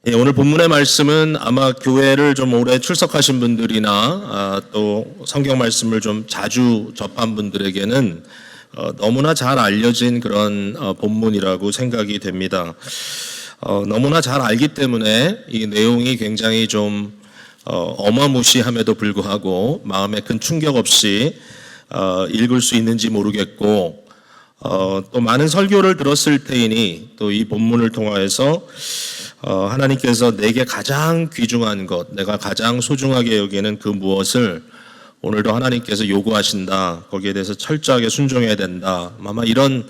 예, 오늘 본문의 말씀은 아마 교회를 좀 오래 출석하신 분들이나 또 성경 말씀을 좀 자주 접한 분들에게는 너무나 잘 알려진 그런 본문이라고 생각이 됩니다. 너무나 잘 알기 때문에 이 내용이 굉장히 좀 어마무시함에도 불구하고 마음에 큰 충격 없이 읽을 수 있는지 모르겠고, 또 많은 설교를 들었을 테이니 또 이 본문을 통하여서 하나님께서 내게 가장 귀중한 것, 내가 가장 소중하게 여기는 그 무엇을 오늘도 하나님께서 요구하신다, 거기에 대해서 철저하게 순종해야 된다, 아마 이런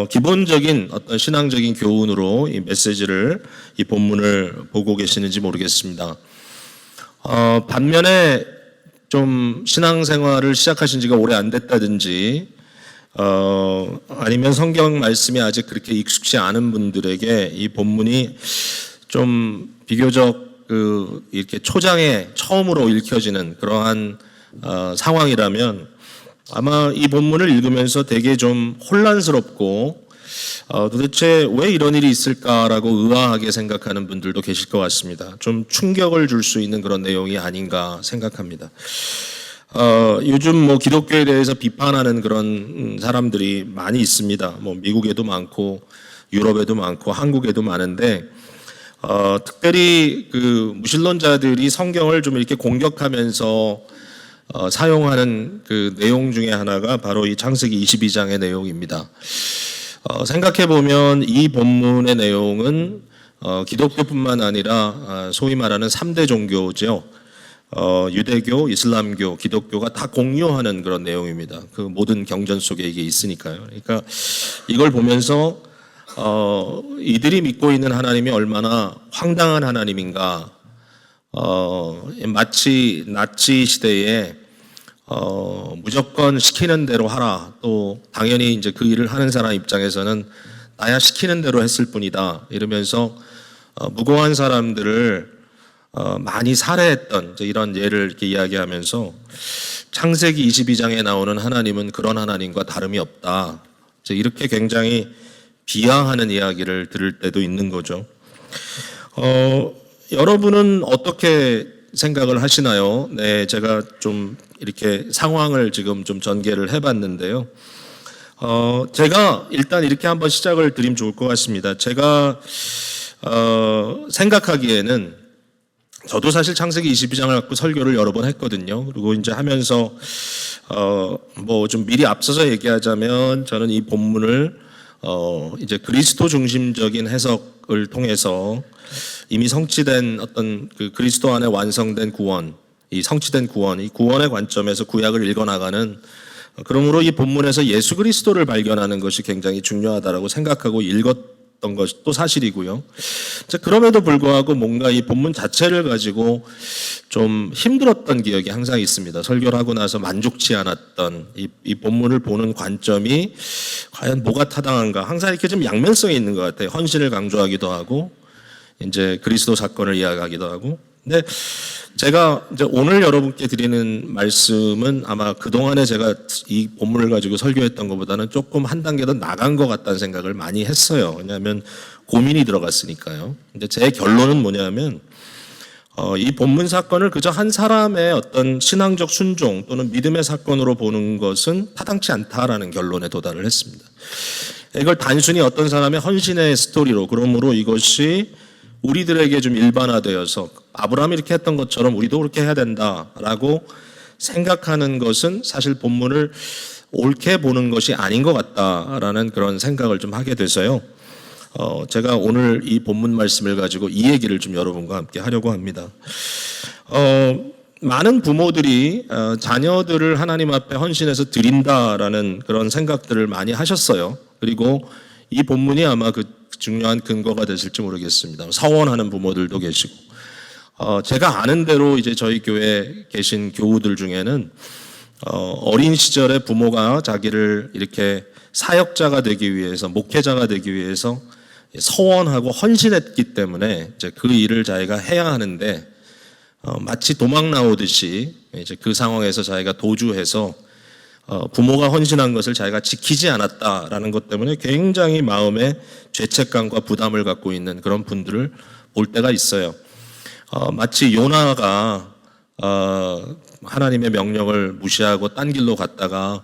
기본적인 어떤 신앙적인 교훈으로 이 메시지를, 이 본문을 보고 계시는지 모르겠습니다. 반면에 좀 신앙생활을 시작하신 지가 오래 안 됐다든지 아니면 성경 말씀이 아직 그렇게 익숙치 않은 분들에게 이 본문이 좀 비교적 이렇게 초장에 처음으로 읽혀지는 그러한 상황이라면 아마 이 본문을 읽으면서 되게 좀 혼란스럽고 도대체 왜 이런 일이 있을까라고 의아하게 생각하는 분들도 계실 것 같습니다. 좀 충격을 줄 수 있는 그런 내용이 아닌가 생각합니다. 요즘 뭐 기독교에 대해서 비판하는 그런 사람들이 많이 있습니다. 뭐 미국에도 많고 유럽에도 많고 한국에도 많은데, 특별히 그 무신론자들이 성경을 좀 이렇게 공격하면서 사용하는 그 내용 중에 하나가 바로 이 창세기 22장의 내용입니다. 생각해 보면 이 본문의 내용은 기독교뿐만 아니라 소위 말하는 3대 종교죠. 유대교, 이슬람교, 기독교가 다 공유하는 그런 내용입니다. 그 모든 경전 속에 이게 있으니까요. 그러니까 이걸 보면서 이들이 믿고 있는 하나님이 얼마나 황당한 하나님인가. 마치 나치 시대에 무조건 시키는 대로 하라. 또 당연히 이제 그 일을 하는 사람 입장에서는 나야 시키는 대로 했을 뿐이다, 이러면서 무고한 사람들을 많이 살해했던 이런 예를 이렇게 이야기하면서 창세기 22장에 나오는 하나님은 그런 하나님과 다름이 없다, 이렇게 굉장히 비하하는 이야기를 들을 때도 있는 거죠. 여러분은 어떻게 생각을 하시나요? 네, 제가 좀 이렇게 상황을 지금 좀 전개를 해봤는데요. 제가 일단 이렇게 한번 시작을 드리면 좋을 것 같습니다. 제가 생각하기에는 저도 사실 창세기 22장을 갖고 설교를 여러 번 했거든요. 그리고 이제 하면서 뭐 좀 미리 앞서서 얘기하자면 저는 이 본문을 이제 그리스도 중심적인 해석을 통해서 이미 성취된 어떤 그 그리스도 안에 완성된 구원, 이 성취된 구원, 이 구원의 관점에서 구약을 읽어나가는, 그러므로 이 본문에서 예수 그리스도를 발견하는 것이 굉장히 중요하다라고 생각하고 읽었던 것도 사실이고요. 그럼에도 불구하고 뭔가 이 본문 자체를 가지고 좀 힘들었던 기억이 항상 있습니다. 설교를 하고 나서 만족치 않았던 이 본문을 보는 관점이 과연 뭐가 타당한가, 항상 이렇게 좀 양면성이 있는 것 같아요. 헌신을 강조하기도 하고 이제 그리스도 사건을 이야기하기도 하고. 근데 제가 이제 오늘 여러분께 드리는 말씀은 아마 그동안에 제가 이 본문을 가지고 설교했던 것보다는 조금 한 단계 더 나간 것 같다는 생각을 많이 했어요. 왜냐하면 고민이 들어갔으니까요. 근데 제 결론은 뭐냐면 이 본문 사건을 그저 한 사람의 어떤 신앙적 순종 또는 믿음의 사건으로 보는 것은 타당치 않다라는 결론에 도달을 했습니다. 이걸 단순히 어떤 사람의 헌신의 스토리로, 그러므로 이것이 우리들에게 좀 일반화되어서 아브라함이 이렇게 했던 것처럼 우리도 그렇게 해야 된다라고 생각하는 것은 사실 본문을 옳게 보는 것이 아닌 것 같다라는 그런 생각을 좀 하게 돼서요. 제가 오늘 이 본문 말씀을 가지고 이 얘기를 좀 여러분과 함께 하려고 합니다. 많은 부모들이 자녀들을 하나님 앞에 헌신해서 드린다라는 그런 생각들을 많이 하셨어요. 그리고 이 본문이 아마 그 중요한 근거가 됐을지 모르겠습니다. 서원하는 부모들도 계시고, 제가 아는 대로 이제 저희 교회에 계신 교우들 중에는 어린 시절에 부모가 자기를 이렇게 사역자가 되기 위해서, 목회자가 되기 위해서 서원하고 헌신했기 때문에 이제 그 일을 자기가 해야 하는데 마치 도망 나오듯이 이제 그 상황에서 자기가 도주해서 부모가 헌신한 것을 자기가 지키지 않았다라는 것 때문에 굉장히 마음에 죄책감과 부담을 갖고 있는 그런 분들을 올 때가 있어요. 마치 요나가 하나님의 명령을 무시하고 딴 길로 갔다가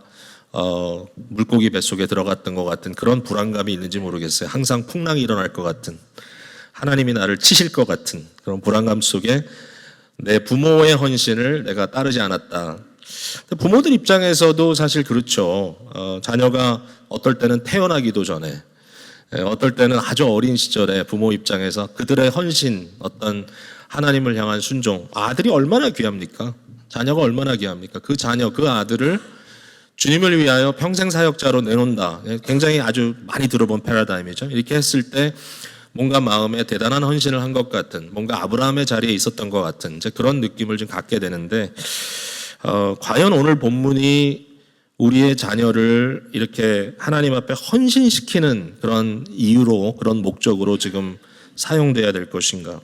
물고기 뱃속에 들어갔던 것 같은 그런 불안감이 있는지 모르겠어요. 항상 풍랑이 일어날 것 같은, 하나님이 나를 치실 것 같은 그런 불안감 속에 내 부모의 헌신을 내가 따르지 않았다. 부모들 입장에서도 사실 그렇죠. 자녀가 어떨 때는 태어나기도 전에, 어떨 때는 아주 어린 시절에 부모 입장에서 그들의 헌신, 어떤 하나님을 향한 순종, 아들이 얼마나 귀합니까? 자녀가 얼마나 귀합니까? 그 자녀, 그 아들을 주님을 위하여 평생 사역자로 내놓는다. 굉장히 아주 많이 들어본 패러다임이죠. 이렇게 했을 때 뭔가 마음에 대단한 헌신을 한 것 같은, 뭔가 아브라함의 자리에 있었던 것 같은 이제 그런 느낌을 좀 갖게 되는데, 과연 오늘 본문이 우리의 자녀를 이렇게 하나님 앞에 헌신시키는 그런 이유로, 그런 목적으로 지금 사용돼야 될 것인가?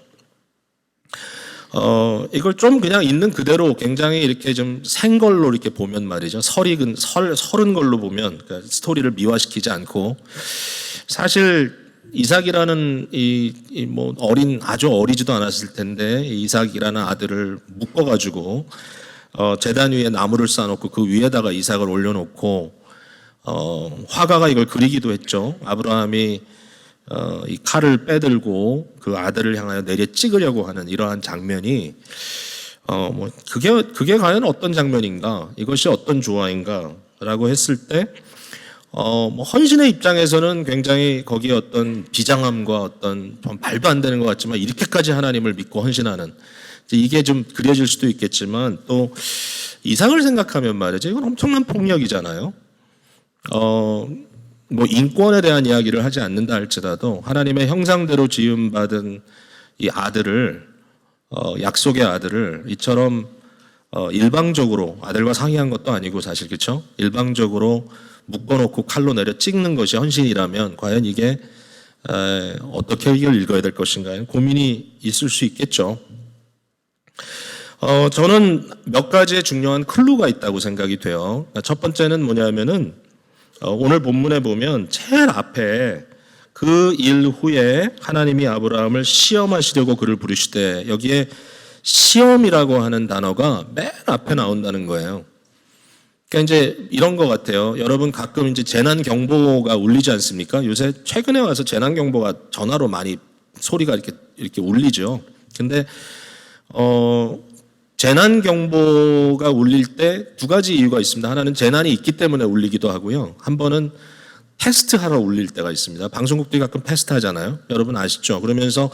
이걸 좀 그냥 있는 그대로 굉장히 이렇게 좀 생걸로 이렇게 보면 말이죠. 서른 걸로 보면, 그러니까 스토리를 미화시키지 않고, 사실 이삭이라는 뭐 아주 어리지도 않았을 텐데 이삭이라는 아들을 묶어가지고 제단 위에 나무를 쌓아놓고 그 위에다가 이삭을 올려놓고 화가가 이걸 그리기도 했죠. 아브라함이 이 칼을 빼들고 그 아들을 향하여 내려 찍으려고 하는 이러한 장면이 뭐 그게 과연 어떤 장면인가, 이것이 어떤 조화인가라고 했을 때 뭐 헌신의 입장에서는 굉장히 거기에 어떤 비장함과 어떤 말도 안 되는 것 같지만 이렇게까지 하나님을 믿고 헌신하는 이게 좀 그려질 수도 있겠지만, 또 이삭을 생각하면 말이죠. 이건 엄청난 폭력이잖아요. 뭐 인권에 대한 이야기를 하지 않는다 할지라도 하나님의 형상대로 지음받은 이 아들을, 약속의 아들을 이처럼 일방적으로, 아들과 상의한 것도 아니고 사실, 그렇죠? 일방적으로 묶어놓고 칼로 내려 찍는 것이 헌신이라면 과연 이게 어떻게 이걸 읽어야 될 것인가 고민이 있을 수 있겠죠. 저는 몇 가지의 중요한 클루가 있다고 생각이 돼요. 첫 번째는 뭐냐면은 오늘 본문에 보면 제일 앞에 그 일 후에 하나님이 아브라함을 시험하시려고 그를 부르시되, 여기에 시험이라고 하는 단어가 맨 앞에 나온다는 거예요. 그러니까 이제 이런 것 같아요. 여러분 가끔 이제 재난 경보가 울리지 않습니까? 요새 최근에 와서 재난 경보가 전화로 많이 소리가 이렇게 울리죠. 근데 재난 경보가 울릴 때 두 가지 이유가 있습니다. 하나는 재난이 있기 때문에 울리기도 하고요. 한 번은 테스트하러 울릴 때가 있습니다. 방송국들이 가끔 테스트 하잖아요. 여러분 아시죠? 그러면서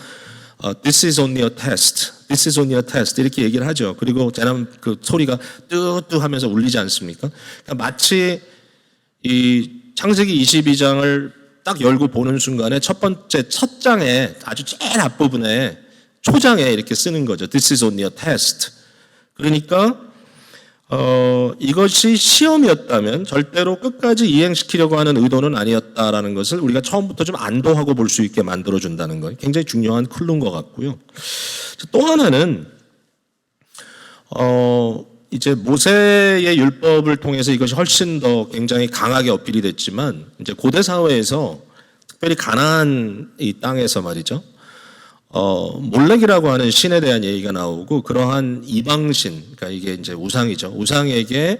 This is only a test. This is only a test. 이렇게 얘기를 하죠. 그리고 재난 그 소리가 뚜뚜 하면서 울리지 않습니까? 그러니까 마치 이 창세기 22장을 딱 열고 보는 순간에 첫 장에 아주 제일 앞부분에 초장에 이렇게 쓰는 거죠. This is only a test. 그러니까 이것이 시험이었다면 절대로 끝까지 이행시키려고 하는 의도는 아니었다라는 것을 우리가 처음부터 좀 안도하고 볼 수 있게 만들어준다는 거, 굉장히 중요한 클루인 것 같고요. 또 하나는 이제 모세의 율법을 통해서 이것이 훨씬 더 굉장히 강하게 어필이 됐지만, 이제 고대 사회에서 특별히 가나안 이 땅에서 말이죠. 몰렉이라고 하는 신에 대한 얘기가 나오고, 그러한 이방신, 그러니까 이게 이제 우상이죠. 우상에게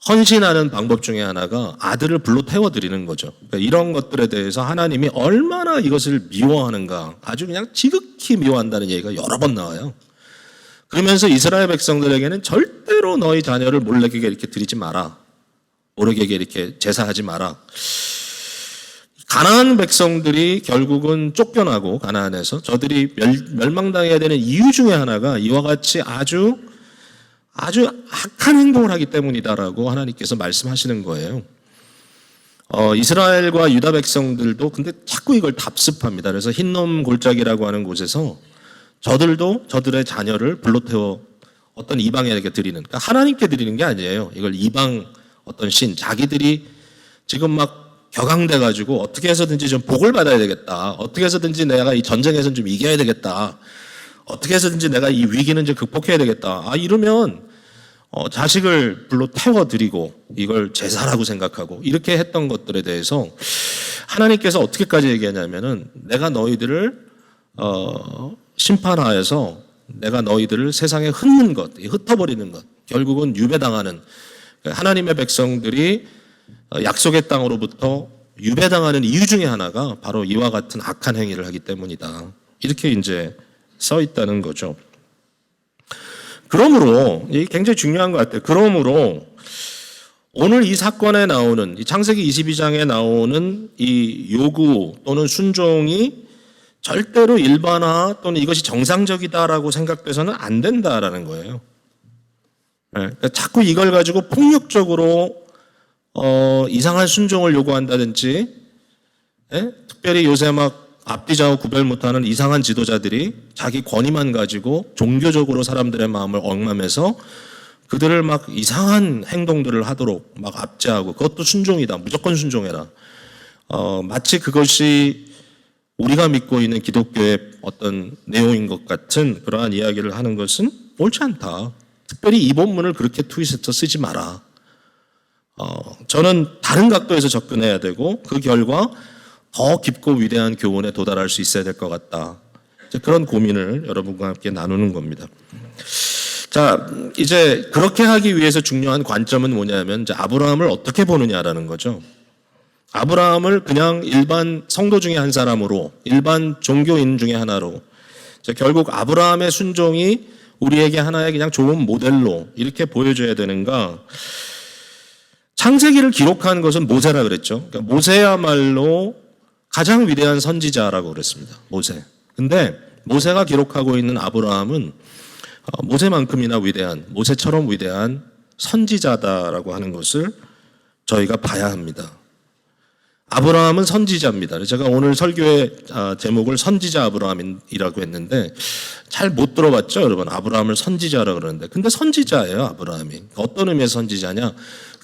헌신하는 방법 중에 하나가 아들을 불로 태워드리는 거죠. 그러니까 이런 것들에 대해서 하나님이 얼마나 이것을 미워하는가, 아주 그냥 지극히 미워한다는 얘기가 여러 번 나와요. 그러면서 이스라엘 백성들에게는 절대로 너희 자녀를 몰렉에게 이렇게 드리지 마라, 몰렉에게 이렇게 제사하지 마라. 가나안 백성들이 결국은 쫓겨나고, 가나안에서 저들이 멸망당해야 되는 이유 중에 하나가 이와 같이 아주 악한 행동을 하기 때문이다라고 하나님께서 말씀하시는 거예요. 이스라엘과 유다 백성들도 근데 자꾸 이걸 답습합니다. 그래서 흰놈 골짜기라고 하는 곳에서 저들도 저들의 자녀를 불로 태워 어떤 이방에게 드리는, 그러니까 하나님께 드리는 게 아니에요. 이걸 이방 어떤 신, 자기들이 지금 막 격앙돼 가지고 어떻게 해서든지 좀 복을 받아야 되겠다, 어떻게 해서든지 내가 이 전쟁에서는 좀 이겨야 되겠다, 어떻게 해서든지 내가 이 위기는 좀 극복해야 되겠다, 이러면 자식을 불로 태워드리고 이걸 제사라고 생각하고 이렇게 했던 것들에 대해서 하나님께서 어떻게까지 얘기하냐면은, 내가 너희들을 심판하에서 내가 너희들을 세상에 흩는 것, 흩어버리는 것, 결국은 유배당하는 하나님의 백성들이 약속의 땅으로부터 유배당하는 이유 중에 하나가 바로 이와 같은 악한 행위를 하기 때문이다. 이렇게 이제 써 있다는 거죠. 그러므로 이게 굉장히 중요한 것 같아요. 그러므로 오늘 이 사건에 나오는 이 창세기 22장에 나오는 이 요구 또는 순종이 절대로 일반화 또는 이것이 정상적이다라고 생각돼서는 안 된다라는 거예요. 그러니까 자꾸 이걸 가지고 폭력적으로 이상한 순종을 요구한다든지, 특별히 요새 막 앞뒤좌우 구별 못하는 이상한 지도자들이 자기 권위만 가지고 종교적으로 사람들의 마음을 얽매매서 그들을 막 이상한 행동들을 하도록 막 압제하고 그것도 순종이다. 무조건 순종해라. 마치 그것이 우리가 믿고 있는 기독교의 어떤 내용인 것 같은 그러한 이야기를 하는 것은 옳지 않다. 특별히 이 본문을 그렇게 트윗해서 쓰지 마라. 저는 다른 각도에서 접근해야 되고 그 결과 더 깊고 위대한 교훈에 도달할 수 있어야 될 것 같다. 그런 고민을 여러분과 함께 나누는 겁니다. 자, 이제 그렇게 하기 위해서 중요한 관점은 뭐냐면 이제 아브라함을 어떻게 보느냐라는 거죠. 아브라함을 그냥 일반 성도 중에 한 사람으로, 일반 종교인 중에 하나로, 결국 아브라함의 순종이 우리에게 하나의 그냥 좋은 모델로 이렇게 보여줘야 되는가? 창세기를 기록한 것은 모세라 그랬죠. 그러니까 모세야말로 가장 위대한 선지자라고 그랬습니다. 모세. 근데 모세가 기록하고 있는 아브라함은 모세만큼이나 위대한, 모세처럼 위대한 선지자다라고 하는 것을 저희가 봐야 합니다. 아브라함은 선지자입니다. 제가 오늘 설교의 제목을 선지자 아브라함이라고 했는데 잘 못 들어봤죠, 여러분? 아브라함을 선지자라고 그러는데. 근데 선지자예요, 아브라함이. 어떤 의미의 선지자냐?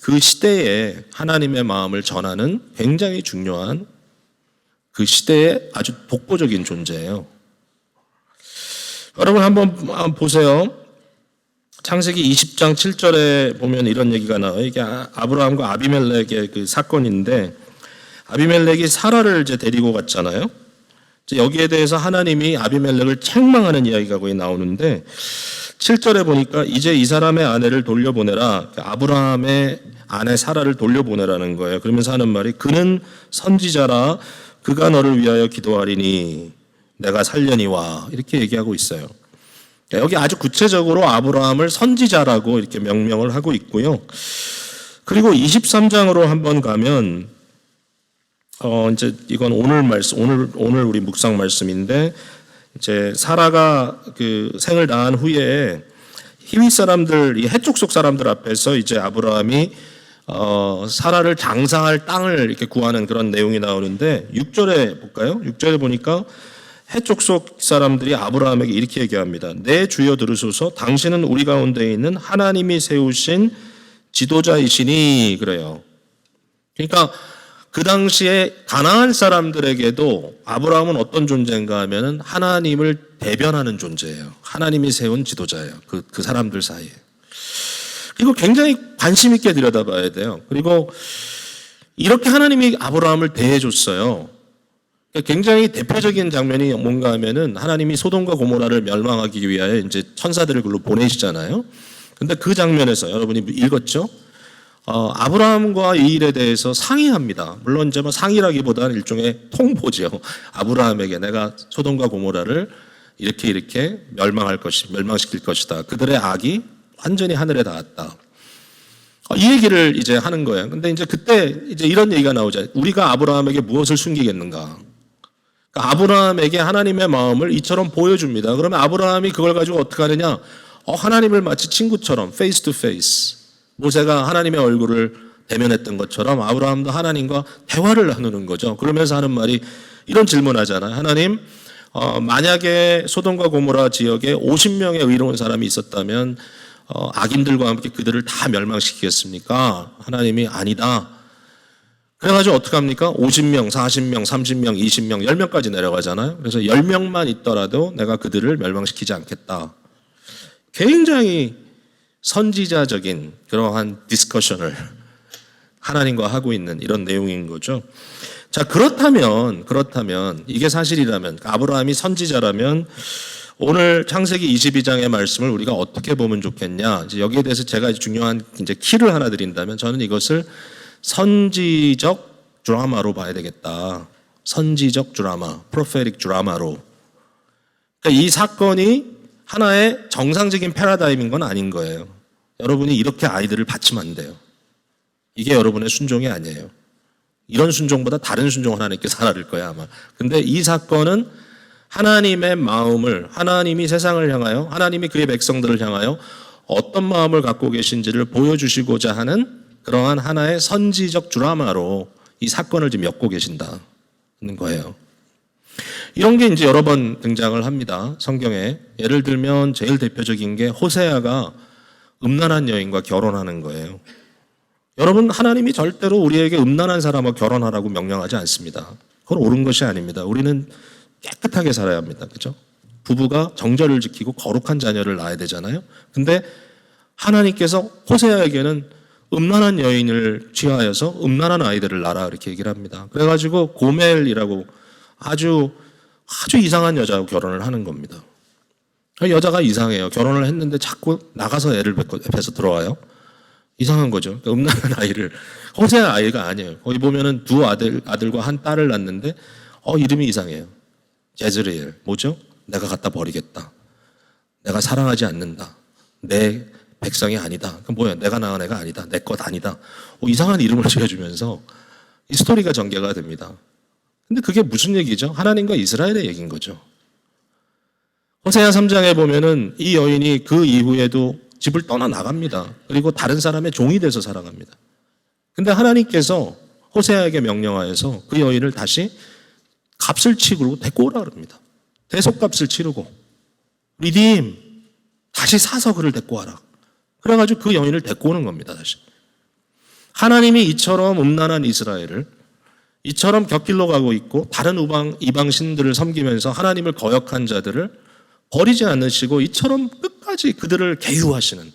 그 시대에 하나님의 마음을 전하는 굉장히 중요한 그 시대의 아주 독보적인 존재예요. 여러분 한번 보세요. 창세기 20장 7절에 보면 이런 얘기가 나와요. 이게 아브라함과 아비멜렉의 그 사건인데 아비멜렉이 사라를 이제 데리고 갔잖아요. 여기에 대해서 하나님이 아비멜렉을 책망하는 이야기가 거기 나오는데 7절에 보니까 이제 이 사람의 아내를 돌려보내라. 아브라함의 아내 사라를 돌려보내라는 거예요. 그러면서 하는 말이 그는 선지자라 그가 너를 위하여 기도하리니 내가 살려니와 이렇게 얘기하고 있어요. 여기 아주 구체적으로 아브라함을 선지자라고 이렇게 명명을 하고 있고요. 그리고 23장으로 한번 가면 이제 이건 오늘 말씀, 오늘 우리 묵상 말씀인데 이제 사라가 그 생을 낳은 후에 히위 사람들, 이 해족 속 사람들 앞에서 이제 아브라함이 사라를 장사할 땅을 이렇게 구하는 그런 내용이 나오는데 6절에 볼까요? 6절에 보니까 해족 속 사람들이 아브라함에게 이렇게 얘기합니다. 내 주여 들으소서 당신은 우리 가운데 있는 하나님이 세우신 지도자이시니 그래요. 그러니까 그 당시에 가나안 사람들에게도 아브라함은 어떤 존재인가 하면은 하나님을 대변하는 존재예요. 하나님이 세운 지도자예요. 그 사람들 사이에. 그리고 굉장히 관심 있게 들여다봐야 돼요. 그리고 이렇게 하나님이 아브라함을 대해줬어요. 굉장히 대표적인 장면이 뭔가 하면은 하나님이 소돔과 고모라를 멸망하기 위하여 이제 천사들을 글로 보내시잖아요. 근데 그 장면에서 여러분이 읽었죠? 아브라함과 이 일에 대해서 상의합니다. 물론 이제 뭐 상의라기보다는 일종의 통보죠. 아브라함에게 내가 소돔과 고모라를 이렇게 멸망시킬 것이다. 그들의 악이 완전히 하늘에 닿았다. 이 얘기를 이제 하는 거예요. 근데 이제 그때 이제 이런 얘기가 나오죠. 우리가 아브라함에게 무엇을 숨기겠는가? 그러니까 아브라함에게 하나님의 마음을 이처럼 보여줍니다. 그러면 아브라함이 그걸 가지고 어떻게 하느냐? 하나님을 마치 친구처럼 페이스 투 페이스. 모세가 하나님의 얼굴을 대면했던 것처럼 아브라함도 하나님과 대화를 나누는 거죠. 그러면서 하는 말이 이런 질문하잖아요. 하나님, 만약에 소돔과 고모라 지역에 50명의 의로운 사람이 있었다면 악인들과 함께 그들을 다 멸망시키겠습니까? 하나님이 아니다. 그래가지고 어떡합니까? 50명, 40명, 30명, 20명, 10명까지 내려가잖아요. 그래서 10명만 있더라도 내가 그들을 멸망시키지 않겠다. 굉장히 선지자적인 그러한 디스커션을 하나님과 하고 있는 이런 내용인 거죠. 자, 그렇다면 이게 사실이라면, 아브라함이 선지자라면 오늘 창세기 22장의 말씀을 우리가 어떻게 보면 좋겠냐? 이제 여기에 대해서 제가 중요한 이제 키를 하나 드린다면 저는 이것을 선지적 드라마로 봐야 되겠다. 선지적 드라마, 프로페틱 드라마로. 그러니까 이 사건이 하나의 정상적인 패러다임인 건 아닌 거예요. 여러분이 이렇게 아이들을 받치면 안 돼요. 이게 여러분의 순종이 아니에요. 이런 순종보다 다른 순종 하나님께서 하나일 거야 아마. 근데 이 사건은 하나님의 마음을, 하나님이 세상을 향하여, 하나님이 그의 백성들을 향하여 어떤 마음을 갖고 계신지를 보여주시고자 하는 그러한 하나의 선지적 드라마로 이 사건을 지금 엮고 계신다는 거예요. 이런 게 이제 여러 번 등장을 합니다. 성경에. 예를 들면 제일 대표적인 게 호세아가 음란한 여인과 결혼하는 거예요. 여러분, 하나님이 절대로 우리에게 음란한 사람과 결혼하라고 명령하지 않습니다. 그건 옳은 것이 아닙니다. 우리는 깨끗하게 살아야 합니다. 그죠? 부부가 정절을 지키고 거룩한 자녀를 낳아야 되잖아요. 근데 하나님께서 호세아에게는 음란한 여인을 취하여서 음란한 아이들을 낳아라 이렇게 얘기를 합니다. 그래가지고 고멜이라고 아주 이상한 여자하고 결혼을 하는 겁니다. 여자가 이상해요. 결혼을 했는데 자꾸 나가서 애를 뵈서 들어와요. 이상한 거죠. 그러니까 음란한 아이를, 호세아 아이가 아니에요. 거기 보면은 두 아들과 한 딸을 낳는데 이름이 이상해요. 제즈리엘. 뭐죠? 내가 갖다 버리겠다. 내가 사랑하지 않는다. 내 백성이 아니다. 그럼 뭐야? 내가 낳은 애가 아니다. 내 것 아니다. 이상한 이름을 지어주면서 이 스토리가 전개가 됩니다. 근데 그게 무슨 얘기죠? 하나님과 이스라엘의 얘기인 거죠. 호세아 3장에 보면은 이 여인이 그 이후에도 집을 떠나 나갑니다. 그리고 다른 사람의 종이 돼서 살아갑니다. 근데 하나님께서 호세아에게 명령하여서 그 여인을 다시 값을 치고 데리고 오라 그럽니다. 대속값을 치르고 리딤 다시 사서 그를 데리고 와라. 그래가지고 그 여인을 데리고 오는 겁니다. 다시. 하나님이 이처럼 음란한 이스라엘을 이처럼 곁길로 가고 있고 다른 이방 신들을 섬기면서 하나님을 거역한 자들을 버리지 않으시고 이처럼 끝까지 그들을 계유하시는,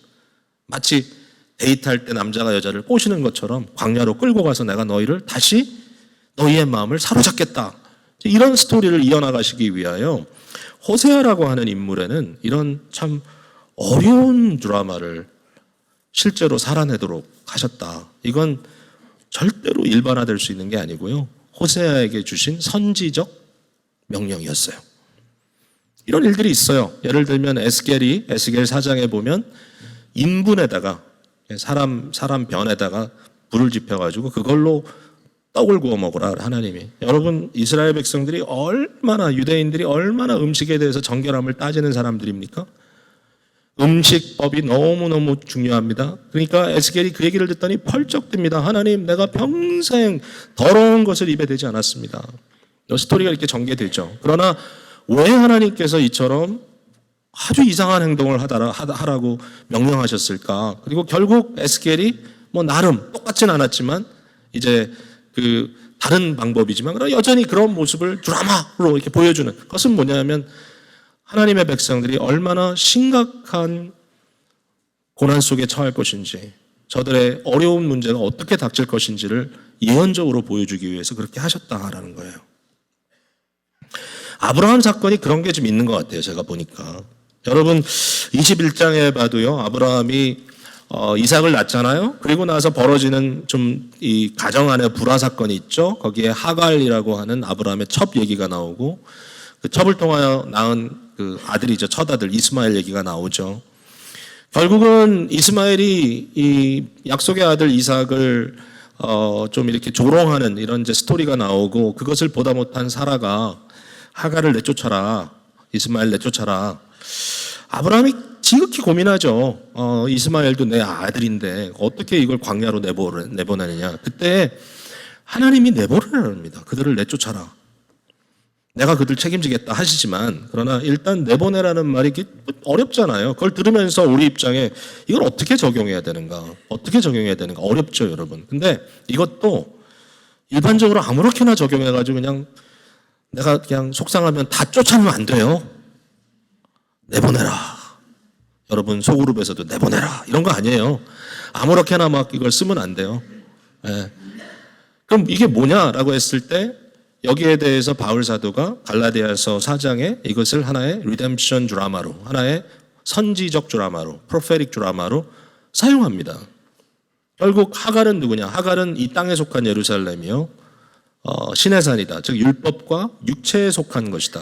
마치 데이트할 때 남자가 여자를 꼬시는 것처럼 광야로 끌고 가서 내가 너희를 다시 너희의 마음을 사로잡겠다. 이런 스토리를 이어나가시기 위하여 호세아라고 하는 인물에는 이런 참 어려운 드라마를 실제로 살아내도록 하셨다. 이건 절대로 일반화될 수 있는 게 아니고요. 호세아에게 주신 선지적 명령이었어요. 이런 일들이 있어요. 예를 들면 에스겔 4장에 보면 인분에다가 사람 변에다가 불을 지펴가지고 그걸로 떡을 구워 먹으라 하나님이. 여러분, 이스라엘 백성들이 유대인들이 얼마나 음식에 대해서 정결함을 따지는 사람들입니까? 음식법이 너무너무 중요합니다. 그러니까 에스겔이 그 얘기를 듣더니 펄쩍 듭니다. 하나님, 내가 평생 더러운 것을 입에 대지 않았습니다. 스토리가 이렇게 전개되죠. 그러나 왜 하나님께서 이처럼 아주 이상한 행동을 하라고 명령하셨을까? 그리고 결국 에스겔이 나름 똑같진 않았지만 이제 다른 방법이지만 그러나 여전히 그런 모습을 드라마로 이렇게 보여주는 것은 뭐냐면 하나님의 백성들이 얼마나 심각한 고난 속에 처할 것인지, 저들의 어려운 문제가 어떻게 닥칠 것인지를 예언적으로 보여주기 위해서 그렇게 하셨다라는 거예요. 아브라함 사건이 그런 게 좀 있는 것 같아요. 제가 보니까. 여러분 21장에 봐도요. 아브라함이 이삭을 낳잖아요. 그리고 나서 벌어지는 좀 이 가정 안에 불화 사건이 있죠. 거기에 하갈이라고 하는 아브라함의 첩 얘기가 나오고 그 첩을 통하여 낳은 그 아들이죠. 첫 아들 이스마엘 얘기가 나오죠. 결국은 이스마엘이 이 약속의 아들 이삭을 좀 이렇게 조롱하는 이런 이제 스토리가 나오고 그것을 보다 못한 사라가 하갈을 내쫓아라. 이스마엘 내쫓아라. 아브라함이 지극히 고민하죠. 이스마엘도 내 아들인데 어떻게 이걸 광야로 내보내느냐. 그때 하나님이 내보내랍니다. 그들을 내쫓아라. 내가 그들 책임지겠다 하시지만 그러나 일단 내보내라는 말이 어렵잖아요. 그걸 들으면서 우리 입장에 이걸 어떻게 적용해야 되는가. 어렵죠, 여러분. 근데 이것도 일반적으로 아무렇게나 적용해가지고 내가 그냥 속상하면 다 쫓아내면 안 돼요. 내보내라. 여러분 소그룹에서도 내보내라. 이런 거 아니에요. 아무렇게나 막 이걸 쓰면 안 돼요. 네. 그럼 이게 뭐냐라고 했을 때 여기에 대해서 바울 사도가 갈라디아서 4장에 이것을 하나의 리뎀션 드라마로, 하나의 선지적 드라마로, 프로페릭 드라마로 사용합니다. 결국 하갈은 누구냐? 하갈은 이 땅에 속한 예루살렘이요, 신의 산이다. 즉 율법과 육체에 속한 것이다.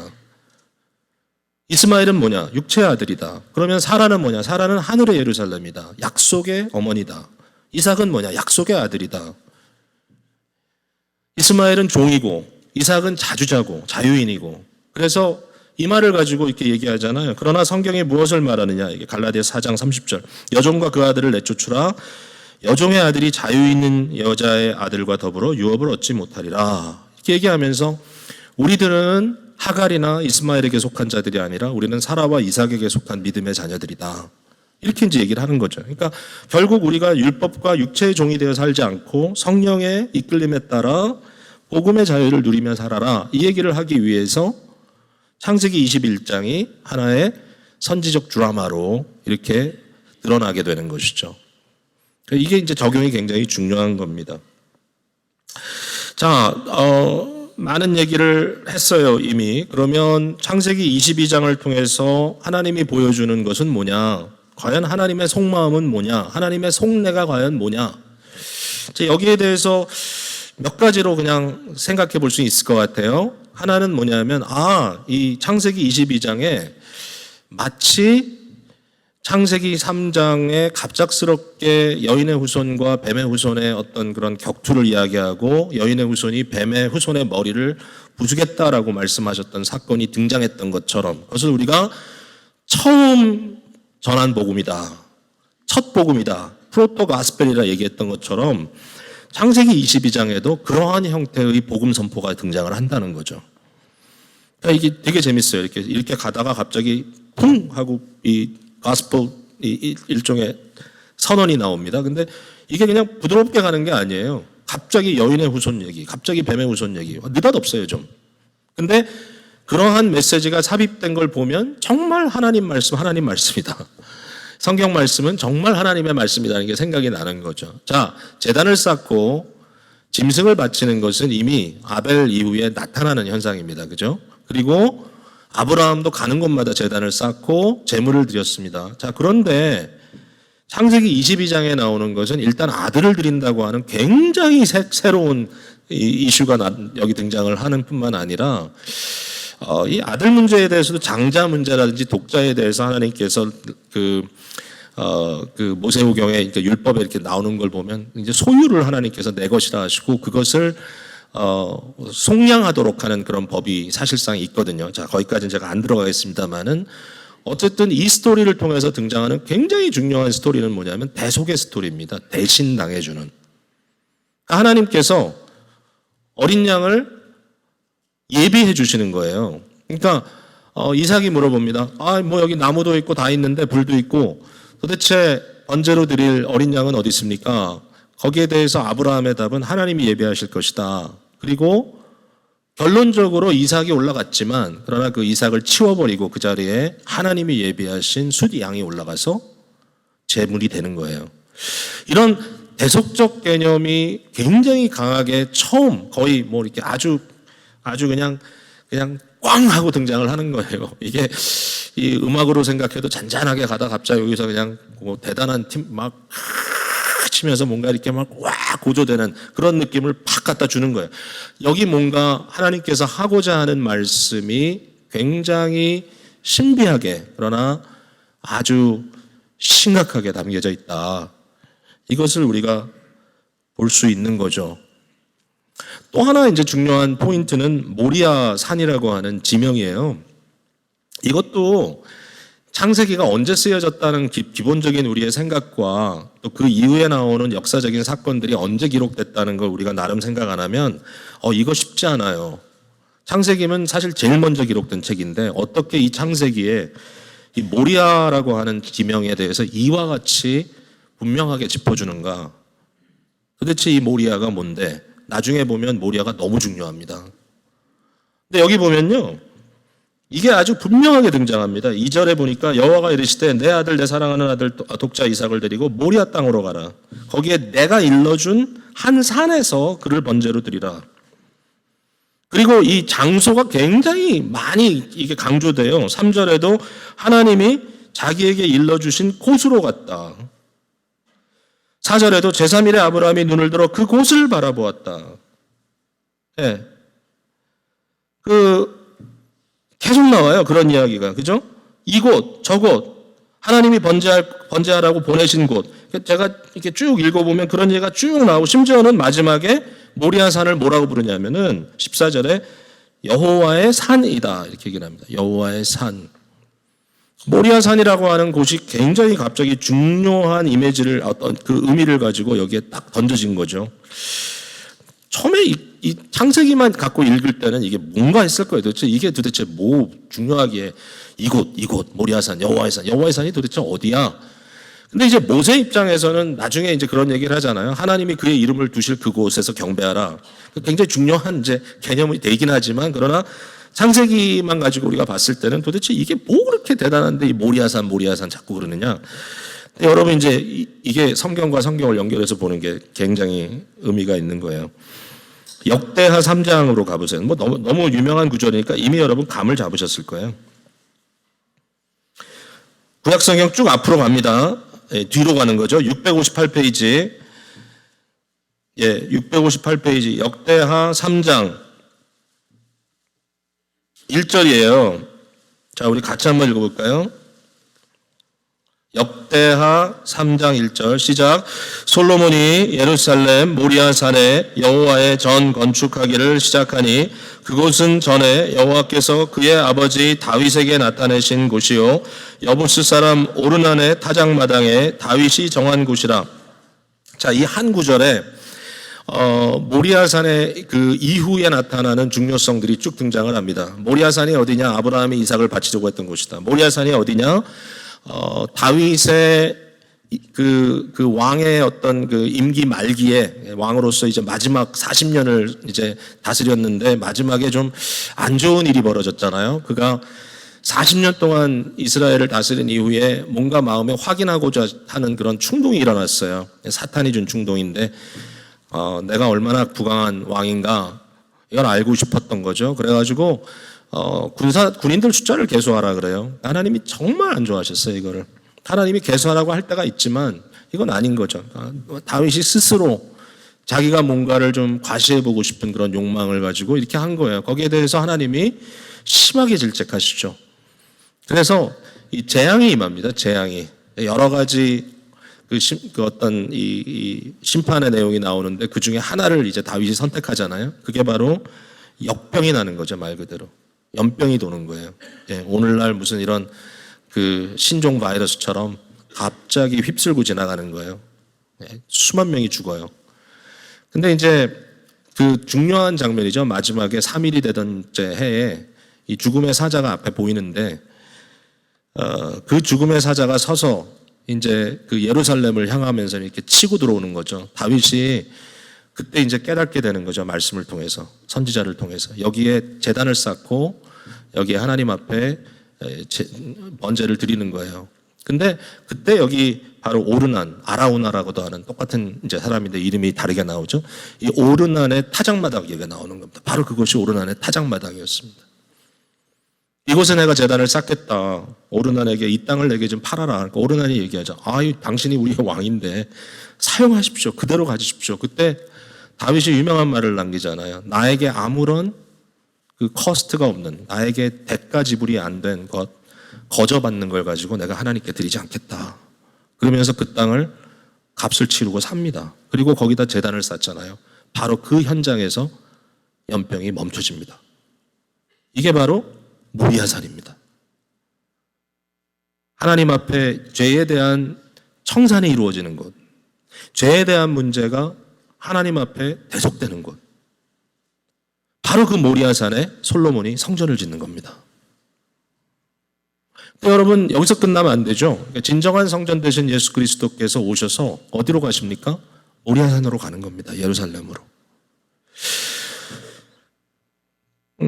이스마엘은 뭐냐? 육체의 아들이다. 그러면 사라는 뭐냐? 사라는 하늘의 예루살렘이다. 약속의 어머니다. 이삭은 뭐냐? 약속의 아들이다. 이스마엘은 종이고 이삭은 자주자고 자유인이고. 그래서 이 말을 가지고 이렇게 얘기하잖아요. 그러나 성경이 무엇을 말하느냐? 이게 갈라디아서 4장 30절. 여종과 그 아들을 내쫓으라. 여종의 아들이 자유 있는 여자의 아들과 더불어 유업을 얻지 못하리라. 이렇게 얘기하면서 우리들은 하갈이나 이스마엘에게 속한 자들이 아니라 우리는 사라와 이삭에게 속한 믿음의 자녀들이다. 이렇게 이제 얘기를 하는 거죠. 그러니까 결국 우리가 율법과 육체의 종이 되어 살지 않고 성령의 이끌림에 따라 복음의 자유를 누리며 살아라. 이 얘기를 하기 위해서 창세기 21장이 하나의 선지적 드라마로 이렇게 드러나게 되는 것이죠. 이게 이제 적용이 굉장히 중요한 겁니다. 자, 많은 얘기를 했어요, 이미. 그러면 창세기 22장을 통해서 하나님이 보여주는 것은 뭐냐? 과연 하나님의 속마음은 뭐냐? 하나님의 속내가 과연 뭐냐? 여기에 대해서 몇 가지로 그냥 생각해 볼 수 있을 것 같아요. 하나는 뭐냐면, 이 창세기 22장에 마치 창세기 3장에 갑작스럽게 여인의 후손과 뱀의 후손의 어떤 그런 격투를 이야기하고 여인의 후손이 뱀의 후손의 머리를 부수겠다라고 말씀하셨던 사건이 등장했던 것처럼 그것을 우리가 처음 전한 복음이다. 첫 복음이다. 프로토 가스펠이라 얘기했던 것처럼 창세기 22장에도 그러한 형태의 복음 선포가 등장을 한다는 거죠. 그러니까 이게 되게 재밌어요. 이렇게 가다가 갑자기 쿵 하고 이 가스펠 일종의 선언이 나옵니다. 근데 이게 그냥 부드럽게 가는 게 아니에요. 갑자기 여인의 후손 얘기, 갑자기 뱀의 후손 얘기. 느닷없어요, 좀. 근데 그러한 메시지가 삽입된 걸 보면 정말 하나님 말씀이다. 성경 말씀은 정말 하나님의 말씀이라는 게 생각이 나는 거죠. 자, 제단을 쌓고 짐승을 바치는 것은 이미 아벨 이후에 나타나는 현상입니다. 그죠? 그리고 아브라함도 가는 곳마다 제단을 쌓고 제물을 드렸습니다. 자, 그런데 창세기 22장에 나오는 것은 일단 아들을 드린다고 하는 굉장히 새로운 이슈가 여기 등장을 하는 뿐만 아니라 이 아들 문제에 대해서도 장자 문제라든지 독자에 대해서 하나님께서 그 모세오경에 그러니까 율법에 이렇게 나오는 걸 보면 이제 소유를 하나님께서 내 것이라 하시고 그것을 속량하도록 하는 그런 법이 사실상 있거든요. 자, 거기까지는 제가 안 들어가겠습니다만은 어쨌든 이 스토리를 통해서 등장하는 굉장히 중요한 스토리는 뭐냐면 대속의 스토리입니다. 대신 당해주는. 하나님께서 어린 양을 예비해 주시는 거예요. 그러니까 이삭이 물어봅니다. 뭐 여기 나무도 있고 다 있는데 불도 있고 도대체 번제로 드릴 어린 양은 어디 있습니까? 거기에 대해서 아브라함의 답은 하나님이 예비하실 것이다. 그리고 결론적으로 이삭이 올라갔지만 그러나 그 이삭을 치워버리고 그 자리에 하나님이 예비하신 숫 양이 올라가서 제물이 되는 거예요. 이런 대속적 개념이 굉장히 강하게 처음 거의 뭐 이렇게 아주 그냥 꽝 하고 등장을 하는 거예요. 이게 이 음악으로 생각해도 잔잔하게 가다 갑자기 여기서 그냥 뭐 대단한 팀 막 치면서 뭔가 이렇게 막 와 고조되는 그런 느낌을 팍 갖다 주는 거예요. 여기 뭔가 하나님께서 하고자 하는 말씀이 굉장히 신비하게 그러나 아주 심각하게 담겨져 있다. 이것을 우리가 볼 수 있는 거죠. 또 하나 이제 중요한 포인트는 모리아 산이라고 하는 지명이에요. 이것도 창세기가 언제 쓰여졌다는 기본적인 우리의 생각과 또 그 이후에 나오는 역사적인 사건들이 언제 기록됐다는 걸 우리가 나름 생각 안 하면 이거 쉽지 않아요. 창세기는 사실 제일 먼저 기록된 책인데 어떻게 이 창세기에 이 모리아라고 하는 지명에 대해서 이와 같이 분명하게 짚어주는가? 도대체 이 모리아가 뭔데? 나중에 보면 모리아가 너무 중요합니다. 근데 여기 보면요. 이게 아주 분명하게 등장합니다. 2절에 보니까 여호와가 이르시되 내 아들 내 사랑하는 아들 독자 이삭을 데리고 모리아 땅으로 가라. 거기에 내가 일러준 한 산에서 그를 번제로 드리라. 그리고 이 장소가 굉장히 많이 이게 강조돼요. 3절에도 하나님이 자기에게 일러주신 곳으로 갔다. 4절에도 제3일에 아브라함이 눈을 들어 그 곳을 바라보았다. 예. 계속 나와요. 그런 이야기가. 그죠? 이곳, 저곳, 하나님이 번제하라고 보내신 곳. 제가 이렇게 쭉 읽어보면 그런 얘기가 쭉 나오고, 심지어는 마지막에 모리아산을 뭐라고 부르냐면은 14절에 여호와의 산이다. 이렇게 얘기를 합니다. 여호와의 산. 모리아산이라고 하는 곳이 굉장히 갑자기 중요한 이미지를, 어떤 그 의미를 가지고 여기에 딱 던져진 거죠. 처음에 이 창세기만 갖고 읽을 때는 이게 뭔가 했을 거예요. 이게 도대체 뭐 중요하게 이곳, 모리아산, 여호와의 산이 도대체 어디야? 근데 이제 모세 입장에서는 나중에 이제 그런 얘기를 하잖아요. 하나님이 그의 이름을 두실 그곳에서 경배하라. 굉장히 중요한 이제 개념이 되긴 하지만, 그러나 창세기만 가지고 우리가 봤을 때는 도대체 이게 뭐 그렇게 대단한데 이 모리아산 자꾸 그러느냐. 여러분 이제 이게 성경과 성경을 연결해서 보는 게 굉장히 의미가 있는 거예요. 역대하 3장으로 가보세요. 뭐 너무 유명한 구절이니까 이미 여러분 감을 잡으셨을 거예요. 구약성경 쭉 앞으로 갑니다. 뒤로 가는 거죠. 658페이지. 658페이지. 역대하 3장 1절이에요. 자, 우리 같이 한번 읽어볼까요? 역대하 3장 1절 시작. 솔로몬이 예루살렘 모리아산에 여호와의 전 건축하기를 시작하니 그곳은 전에 여호와께서 그의 아버지 다윗에게 나타내신 곳이요 여부스 사람 오르난의 타작마당에 다윗이 정한 곳이라. 자, 이 한 구절에 모리아산의 그 이후에 나타나는 중요성들이 쭉 등장을 합니다. 모리아산이 어디냐? 아브라함이 이삭을 바치려고 했던 곳이다. 모리아산이 어디냐? 다윗의 그 왕의 어떤 그 임기 말기에 왕으로서 이제 마지막 40년을 이제 다스렸는데 마지막에 좀 안 좋은 일이 벌어졌잖아요. 그가 40년 동안 이스라엘을 다스린 이후에 뭔가 마음에 확인하고자 하는 그런 충동이 일어났어요. 사탄이 준 충동인데, 내가 얼마나 부강한 왕인가 이걸 알고 싶었던 거죠. 그래가지고 군인들 숫자를 계수하라 그래요. 하나님이 정말 안 좋아하셨어요, 이거를. 하나님이 계수하라고 할 때가 있지만 이건 아닌 거죠. 다윗이 스스로 자기가 뭔가를 좀 과시해보고 싶은 그런 욕망을 가지고 이렇게 한 거예요. 거기에 대해서 하나님이 심하게 질책하시죠. 그래서 이 재앙이 임합니다. 재앙이. 여러 가지 그 어떤 이 심판의 내용이 나오는데 그 중에 하나를 이제 다윗이 선택하잖아요. 그게 바로 역병이 나는 거죠, 말 그대로. 연병이 도는 거예요. 오늘날 무슨 이런 그 신종 바이러스처럼 갑자기 휩쓸고 지나가는 거예요. 수만 명이 죽어요. 근데 이제 그 중요한 장면이죠. 마지막에 3일이 되던 해에 이 죽음의 사자가 앞에 보이는데, 그 죽음의 사자가 서서 이제 그 예루살렘을 향하면서 이렇게 치고 들어오는 거죠. 다윗이 그때 이제 깨닫게 되는 거죠. 말씀을 통해서, 선지자를 통해서. 여기에 제단을 쌓고 여기에 하나님 앞에 번제를 드리는 거예요. 근데 그때 여기 바로 오르난, 아라우나라고도 하는 똑같은 이제 사람인데 이름이 다르게 나오죠. 이 오르난의 타작마당 얘기가 나오는 겁니다. 바로 그것이 오르난의 타작마당이었습니다. 이곳에 내가 제단을 쌓겠다. 오르난에게 이 땅을 내게 좀 팔아라. 그러니까 오르난이 얘기하죠. 당신이 우리의 왕인데 사용하십시오. 그대로 가지십시오. 그때 다윗이 유명한 말을 남기잖아요. 나에게 아무런 그 커스트가 없는, 나에게 대가 지불이 안 된 것, 거저받는 걸 가지고 내가 하나님께 드리지 않겠다. 그러면서 그 땅을 값을 치르고 삽니다. 그리고 거기다 제단을 쌓잖아요. 바로 그 현장에서 연병이 멈춰집니다. 이게 바로 모리아산입니다. 하나님 앞에 죄에 대한 청산이 이루어지는 곳, 죄에 대한 문제가 하나님 앞에 대속되는 곳, 바로 그 모리아산에 솔로몬이 성전을 짓는 겁니다. 여러분, 여기서 끝나면 안 되죠. 진정한 성전 되신 예수 그리스도께서 오셔서 어디로 가십니까? 모리아산으로 가는 겁니다. 예루살렘으로.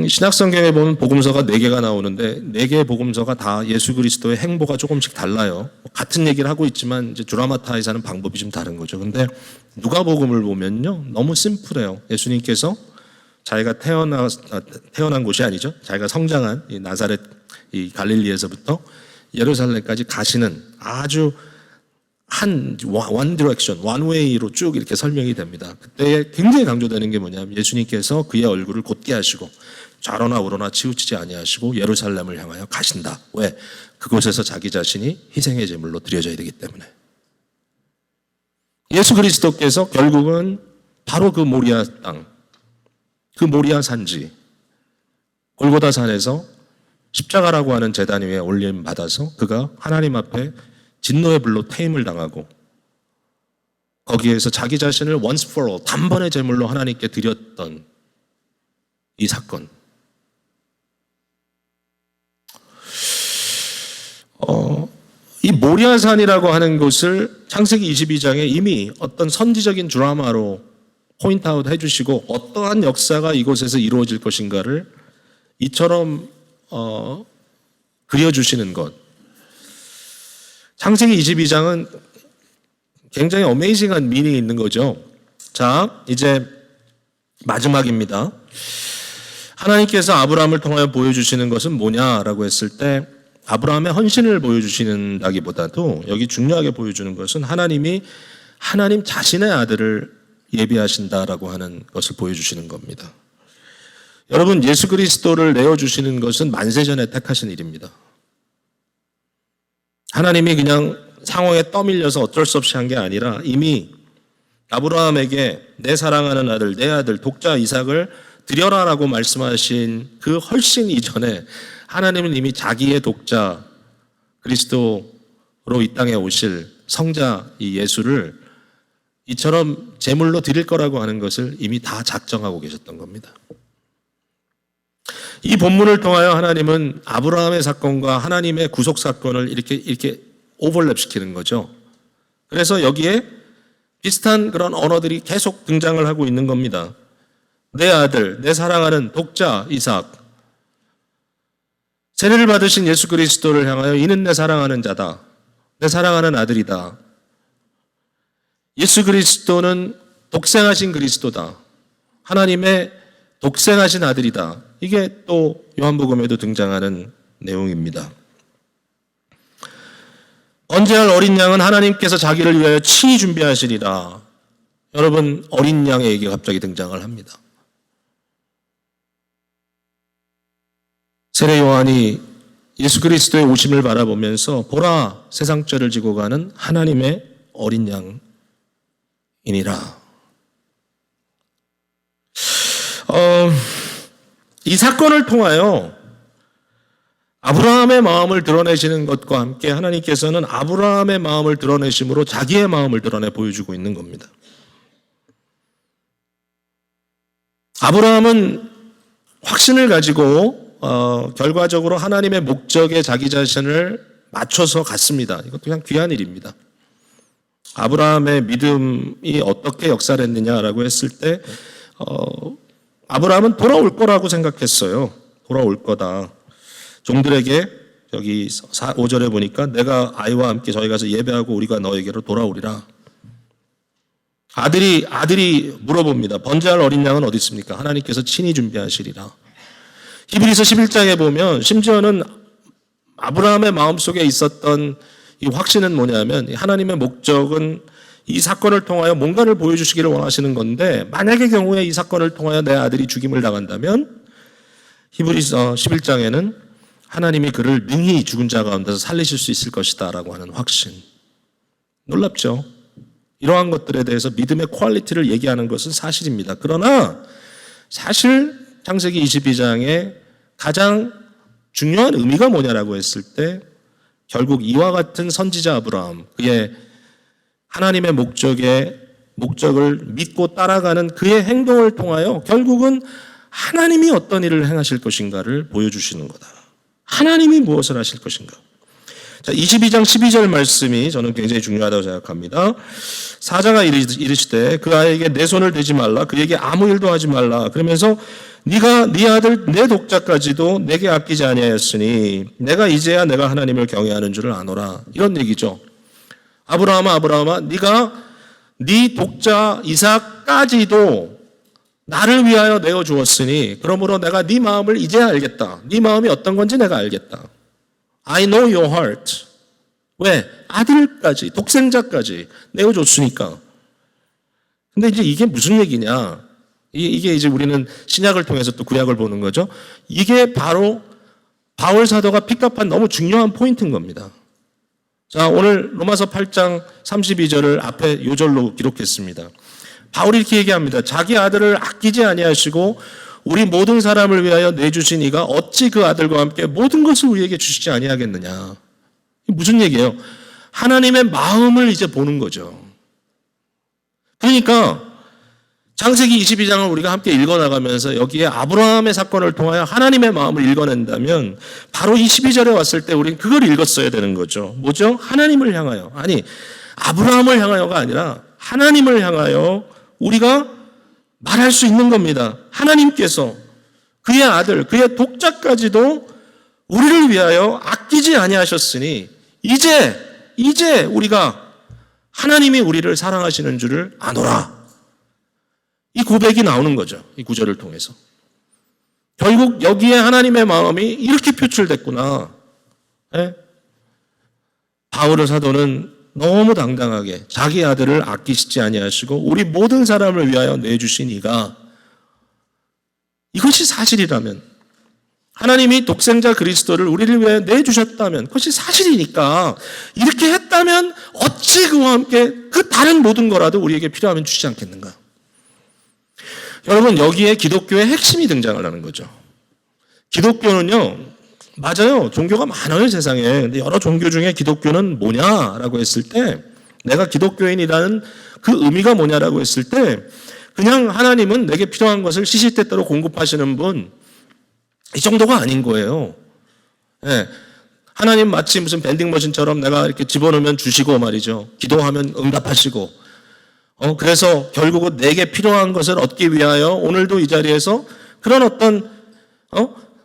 신약성경에 보면 복음서가 4개가 나오는데 4개의 복음서가 다 예수 그리스도의 행보가 조금씩 달라요. 같은 얘기를 하고 있지만 이제 드라마타이즈하는 방법이 좀 다른 거죠. 근데 누가복음을 보면요, 너무 심플해요. 예수님께서 자기가 태어난 곳이 아니죠. 자기가 성장한 이 나사렛, 이 갈릴리에서부터 예루살렘까지 가시는 아주 one direction, one way로 쭉 이렇게 설명이 됩니다. 그때 굉장히 강조되는 게 뭐냐면 예수님께서 그의 얼굴을 곧게 하시고 좌로나 우로나 치우치지 아니하시고 예루살렘을 향하여 가신다. 왜? 그곳에서 자기 자신이 희생의 제물로 드려져야 되기 때문에. 예수 그리스도께서 결국은 바로 그 모리아 땅, 그 모리아 산지, 골고다 산에서 십자가라고 하는 제단 위에 올림 받아서 그가 하나님 앞에 진노의 불로 퇴임을 당하고 거기에서 자기 자신을 once for all, 단번에 제물로 하나님께 드렸던 이 사건. 이 모리아산이라고 하는 곳을 창세기 22장에 이미 어떤 선지적인 드라마로 포인트아웃 해주시고 어떠한 역사가 이곳에서 이루어질 것인가를 이처럼 그려주시는 것. 창세기 22장은 굉장히 어메이징한 미닝이 있는 거죠. 자, 이제 마지막입니다. 하나님께서 아브라함을 통하여 보여주시는 것은 뭐냐라고 했을 때 아브라함의 헌신을 보여주시는다기보다도 여기 중요하게 보여주는 것은 하나님이 하나님 자신의 아들을 예비하신다라고 하는 것을 보여주시는 겁니다. 여러분, 예수 그리스도를 내어주시는 것은 만세전에 택하신 일입니다. 하나님이 그냥 상황에 떠밀려서 어쩔 수 없이 한 게 아니라 이미 아브라함에게 내 사랑하는 아들, 내 아들 독자 이삭을 드려라라고 말씀하신 그 훨씬 이전에 하나님은 이미 자기의 독자 그리스도로 이 땅에 오실 성자 이 예수를 이처럼 제물로 드릴 거라고 하는 것을 이미 다 작정하고 계셨던 겁니다. 이 본문을 통하여 하나님은 아브라함의 사건과 하나님의 구속 사건을 이렇게 오버랩 시키는 거죠. 그래서 여기에 비슷한 그런 언어들이 계속 등장을 하고 있는 겁니다. 내 아들, 내 사랑하는 독자 이삭, 세례를 받으신 예수 그리스도를 향하여 이는 내 사랑하는 자다, 내 사랑하는 아들이다. 예수 그리스도는 독생하신 그리스도다, 하나님의 독생하신 아들이다. 이게 또 요한복음에도 등장하는 내용입니다. 언제할 어린 양은 하나님께서 자기를 위하여 친히 준비하시리라. 여러분, 어린 양의 얘기가 갑자기 등장을 합니다. 세례 요한이 예수 그리스도의 오심을 바라보면서 보라, 세상 죄를 지고 가는 하나님의 어린 양이니라. 이 사건을 통하여 아브라함의 마음을 드러내시는 것과 함께 하나님께서는 아브라함의 마음을 드러내심으로 자기의 마음을 드러내 보여주고 있는 겁니다. 아브라함은 확신을 가지고 결과적으로 하나님의 목적에 자기 자신을 맞춰서 갔습니다. 이것도 그냥 귀한 일입니다. 아브라함의 믿음이 어떻게 역사를 했느냐라고 했을 때 아브라함은 돌아올 거라고 생각했어요. 돌아올 거다. 종들에게 여기 5절에 보니까 내가 아이와 함께 저희 가서 예배하고 우리가 너에게로 돌아오리라. 아들이 물어봅니다. 번제할 어린 양은 어디 있습니까? 하나님께서 친히 준비하시리라. 히브리서 11장에 보면 심지어는 아브라함의 마음속에 있었던 이 확신은 뭐냐면 하나님의 목적은 이 사건을 통하여 뭔가를 보여주시기를 원하시는 건데 만약의 경우에 이 사건을 통하여 내 아들이 죽임을 당한다면 히브리서 11장에는 하나님이 그를 능히 죽은 자 가운데서 살리실 수 있을 것이다 라고 하는 확신. 놀랍죠? 이러한 것들에 대해서 믿음의 퀄리티를 얘기하는 것은 사실입니다. 그러나 사실 창세기 22장의 가장 중요한 의미가 뭐냐라고 했을 때 결국 이와 같은 선지자 아브라함, 그의 하나님의 목적을 믿고 따라가는 그의 행동을 통하여 결국은 하나님이 어떤 일을 행하실 것인가를 보여주시는 거다. 하나님이 무엇을 하실 것인가. 자, 22장 12절 말씀이 저는 굉장히 중요하다고 생각합니다. 사자가 이르시되 그 아이에게 내 손을 대지 말라, 그에게 아무 일도 하지 말라. 그러면서 네가 네 아들 내 독자까지도 내게 아끼지 아니하였으니 내가 이제야 내가 하나님을 경외하는 줄을 아노라. 이런 얘기죠. 아브라함아 네가 네 독자 이삭까지도 나를 위하여 내어 주었으니 그러므로 내가 네 마음을 이제 알겠다. 네 마음이 어떤 건지 내가 알겠다. I know your heart. 왜? 아들까지, 독생자까지 내어 줬으니까. 근데 이제 이게 무슨 얘기냐? 이게 이제 우리는 신약을 통해서 또 구약을 보는 거죠. 이게 바로 바울 사도가 픽업한 너무 중요한 포인트인 겁니다. 자, 오늘 로마서 8장 32절을 앞에 요절로 기록했습니다. 바울이 이렇게 얘기합니다. 자기 아들을 아끼지 아니하시고 우리 모든 사람을 위하여 내주신 이가 어찌 그 아들과 함께 모든 것을 우리에게 주시지 아니하겠느냐. 무슨 얘기예요? 하나님의 마음을 이제 보는 거죠. 그러니까 창세기 22장을 우리가 함께 읽어나가면서 여기에 아브라함의 사건을 통하여 하나님의 마음을 읽어낸다면 바로 이 12절에 왔을 때 우리는 그걸 읽었어야 되는 거죠. 뭐죠? 하나님을 향하여. 아니, 아브라함을 향하여가 아니라 하나님을 향하여 우리가 말할 수 있는 겁니다. 하나님께서 그의 아들, 그의 독자까지도 우리를 위하여 아끼지 아니하셨으니 이제 우리가 하나님이 우리를 사랑하시는 줄을 아노라. 이 고백이 나오는 거죠. 이 구절을 통해서. 결국 여기에 하나님의 마음이 이렇게 표출됐구나. 네? 바울 사도는 너무 당당하게 자기 아들을 아끼시지 아니하시고 우리 모든 사람을 위하여 내주신 이가 이것이 사실이라면 하나님이 독생자 그리스도를 우리를 위하여 내주셨다면 그것이 사실이니까 이렇게 했다면 어찌 그와 함께 그 다른 모든 거라도 우리에게 필요하면 주시지 않겠는가. 여러분 여기에 기독교의 핵심이 등장을 하는 거죠. 기독교는요. 맞아요. 종교가 많아요, 세상에. 근데 여러 종교 중에 기독교는 뭐냐라고 했을 때 내가 기독교인이라는 그 의미가 뭐냐라고 했을 때 그냥 하나님은 내게 필요한 것을 시시때때로 공급하시는 분 이 정도가 아닌 거예요. 네. 하나님 마치 무슨 밴딩머신처럼 내가 이렇게 집어넣으면 주시고 말이죠. 기도하면 응답하시고 그래서 결국은 내게 필요한 것을 얻기 위하여 오늘도 이 자리에서 그런 어떤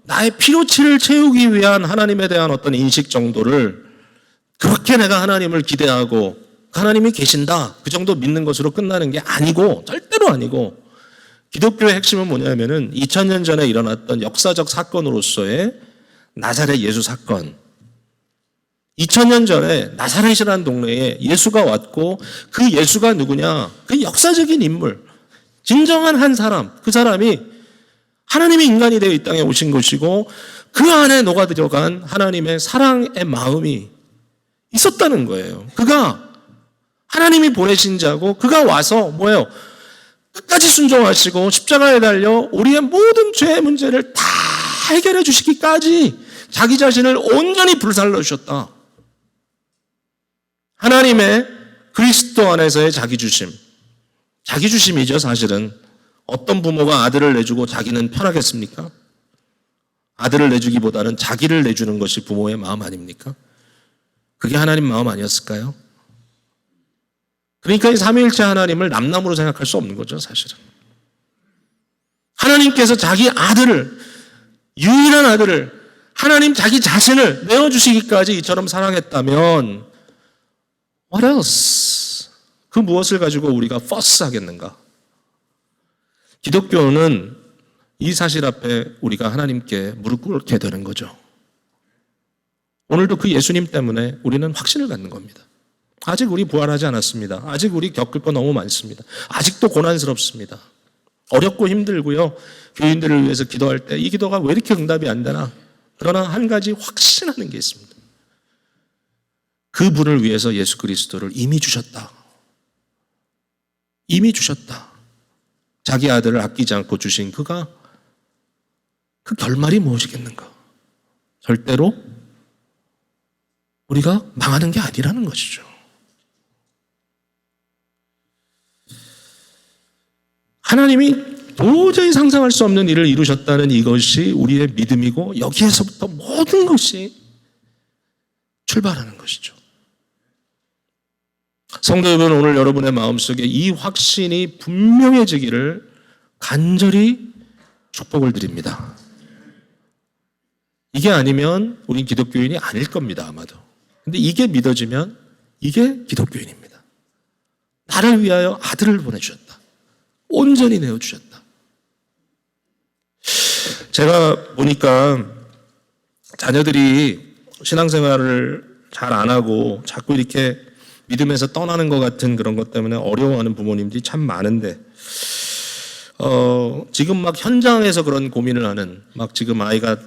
나의 피로치를 채우기 위한 하나님에 대한 어떤 인식 정도를 그렇게 내가 하나님을 기대하고 하나님이 계신다 그 정도 믿는 것으로 끝나는 게 아니고 절대로 아니고 기독교의 핵심은 뭐냐면은 2000년 전에 일어났던 역사적 사건으로서의 나사렛 예수 사건 2000년 전에 나사렛이라는 동네에 예수가 왔고 그 예수가 누구냐 그 역사적인 인물 진정한 한 사람 그 사람이 하나님의 인간이 되어 이 땅에 오신 것이고 그 안에 녹아들어간 하나님의 사랑의 마음이 있었다는 거예요. 그가 하나님이 보내신 자고 그가 와서 뭐예요? 끝까지 순종하시고 십자가에 달려 우리의 모든 죄의 문제를 다 해결해 주시기까지 자기 자신을 온전히 불살러 주셨다. 하나님의 그리스도 안에서의 자기 주심이죠 사실은. 어떤 부모가 아들을 내주고 자기는 편하겠습니까? 아들을 내주기보다는 자기를 내주는 것이 부모의 마음 아닙니까? 그게 하나님 마음 아니었을까요? 그러니까 이 삼위일체 하나님을 남남으로 생각할 수 없는 거죠 사실은. 하나님께서 자기 아들을 유일한 아들을 하나님 자기 자신을 내어주시기까지 이처럼 사랑했다면 What else? 그 무엇을 가지고 우리가 fuss 하겠는가? 기독교는 이 사실 앞에 우리가 하나님께 무릎 꿇게 되는 거죠. 오늘도 그 예수님 때문에 우리는 확신을 갖는 겁니다. 아직 우리 부활하지 않았습니다. 아직 우리 겪을 거 너무 많습니다. 아직도 고난스럽습니다. 어렵고 힘들고요. 교인들을 위해서 기도할 때 이 기도가 왜 이렇게 응답이 안 되나? 그러나 한 가지 확신하는 게 있습니다. 그분을 위해서 예수 그리스도를 이미 주셨다. 이미 주셨다. 자기 아들을 아끼지 않고 주신 그가 그 결말이 무엇이겠는가? 절대로 우리가 망하는 게 아니라는 것이죠. 하나님이 도저히 상상할 수 없는 일을 이루셨다는 이것이 우리의 믿음이고 여기에서부터 모든 것이 출발하는 것이죠. 성도 여러분, 오늘 여러분의 마음속에 이 확신이 분명해지기를 간절히 축복을 드립니다. 이게 아니면 우린 기독교인이 아닐 겁니다, 아마도. 근데 이게 믿어지면 이게 기독교인입니다. 나를 위하여 아들을 보내주셨다. 온전히 내어주셨다. 제가 보니까 자녀들이 신앙생활을 잘 안 하고 자꾸 이렇게 믿음에서 떠나는 것 같은 그런 것 때문에 어려워하는 부모님들이 참 많은데, 지금 막 현장에서 그런 고민을 하는, 막 지금 아이가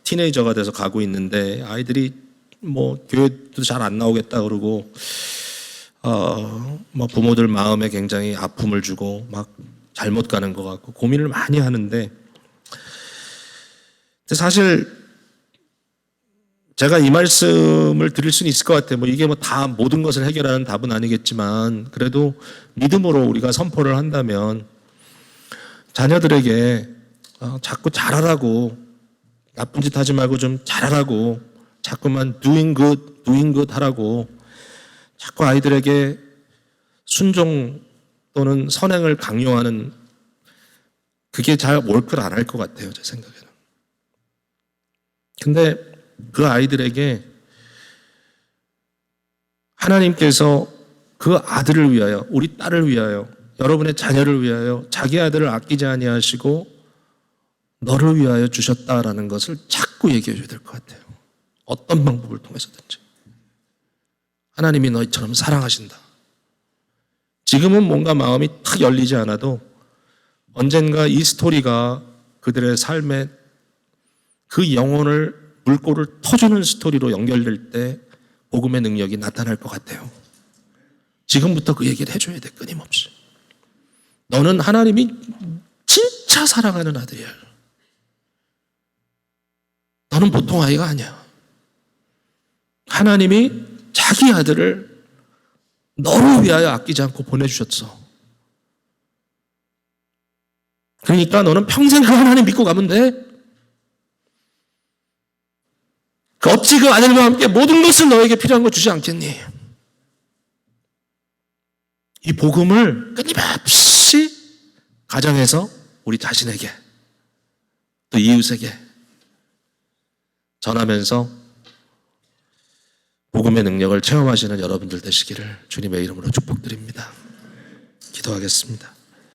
티네이저가 돼서 가고 있는데 아이들이 뭐 교회도 잘 안 나오겠다 그러고, 뭐 부모들 마음에 굉장히 아픔을 주고 막 잘못 가는 것 같고 고민을 많이 하는데, 사실 제가 이 말씀을 드릴 수는 있을 것 같아요. 뭐 이게 뭐 다 모든 것을 해결하는 답은 아니겠지만, 그래도 믿음으로 우리가 선포를 한다면 자녀들에게 자꾸 잘하라고, 나쁜 짓 하지 말고 좀 잘하라고, 자꾸만 doing good 하라고, 자꾸 아이들에게 순종 또는 선행을 강요하는, 그게 잘 월클 안 할 것 같아요, 제 생각에는. 근데 그 아이들에게 하나님께서 그 아들을 위하여, 우리 딸을 위하여, 여러분의 자녀를 위하여 자기 아들을 아끼지 아니하시고 너를 위하여 주셨다라는 것을 자꾸 얘기해 줘야 될 것 같아요. 어떤 방법을 통해서든지. 하나님이 너희처럼 사랑하신다. 지금은 뭔가 마음이 탁 열리지 않아도 언젠가 이 스토리가 그들의 삶에 그 영혼을, 물꼬를 터주는 스토리로 연결될 때 복음의 능력이 나타날 것 같아요. 지금부터 그 얘기를 해줘야 돼, 끊임없이. 너는 하나님이 진짜 사랑하는 아들이야. 너는 보통 아이가 아니야. 하나님이 자기 아들을 너를 위하여 아끼지 않고 보내주셨어. 그러니까 너는 평생 그 하나님 믿고 가면 돼. 어찌 그 아들과 함께 모든 것을 너에게 필요한 거 주지 않겠니? 이 복음을 끊임없이 가정에서 우리 자신에게 또 이웃에게 전하면서 복음의 능력을 체험하시는 여러분들 되시기를 주님의 이름으로 축복드립니다. 기도하겠습니다.